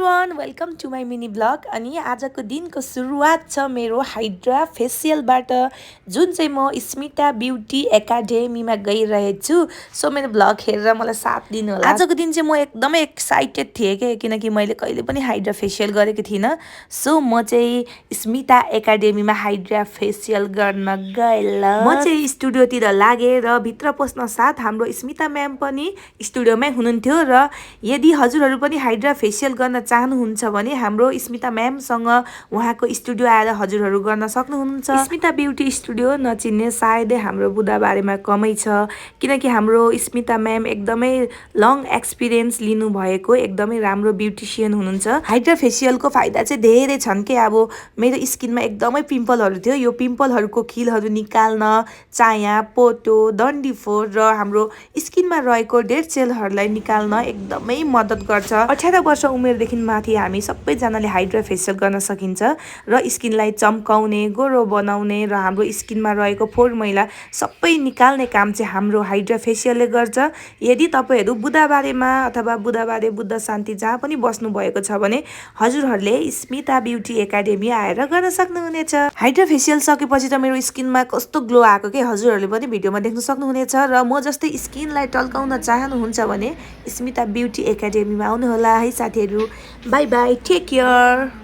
Everyone welcome to my mini blog. अनि आजको दिनको सुरुवात छ मेरो हाइड्रा फेसियलबाट, जुन चाहिँ म स्मिता ब्युटी एकाडेमीमा गइरहेछु। सो मेरो ब्लग हेरेर मलाई साथ दिनु होला। आजको दिन चाहिँ म एकदमै एक्साइटेड थिएँ के, किनकि मैले कहिले पनि हाइड्रा फेसियल गरेको थिइनँ। सो म चाहिँ स्मिता एकाडेमीमा हाइड्रा फेसियल गर्न गएँ। म चाहिँ स्टुडियोतिर लागेँ र भित्र पस्न साथ हाम्रो स्मिता म्याम पनि स्टुडियोमै हुनुहुन्थ्यो। र यदि हजुरहरू पनि हाइड्रा फेसियल गर्न चाहनुहुन्छ भने हाम्रो स्मिता म्यामसँग उहाँको स्टुडियो आएर हजुरहरू गर्न सक्नुहुन्छ। स्मिता ब्युटी स्टुडियो नचिन्ने सायदै हाम्रो बुधबारेमा कमै छ, किनकि हाम्रो स्मिता म्याम एकदमै लङ एक्सपिरियन्स लिनुभएको एकदमै राम्रो ब्युटिसियन हुनुहुन्छ। हाइड्रा फेसियलको फाइदा चाहिँ धेरै छन् के। अब मेरो स्किनमा एकदमै पिम्पलहरू थियो, यो पिम्पलहरूको खिलहरू निकाल्न, चाया, पोतो, डन्डीफोर र हाम्रो स्किनमा रहेको डेड सेलहरूलाई निकाल्न एकदमै मद्दत गर्छ। 18 वर्ष उमेरदेखि माथि हामी सबैजनाले हाइड्रा फेसियल गर्न सकिन्छ र स्किनलाई चम्काउने, गोरो बनाउने र हाम्रो स्किनमा रहेको फोहोर मैला सबै निकाल्ने काम चाहिँ हाम्रो हाइड्रा फेसियलले गर्छ। यदि तपाईँहरू बुधबारेमा अथवा बुधबारे बुद्ध शान्ति जहाँ पनि बस्नु भएको छ भने हजुरहरूले स्मिता ब्युटी एकाडेमी आएर गर्न सक्नुहुनेछ। हाइड्रा फेसियल सकेपछि त मेरो स्किनमा कस्तो ग्लो आएको के हजुरहरूले पनि भिडियोमा देख्न सक्नुहुनेछ। र म जस्तै स्किनलाई टल्काउन चाहनुहुन्छ भने स्मिता ब्युटी एकाडेमीमा आउनुहोला है साथीहरू। Bye bye, take care.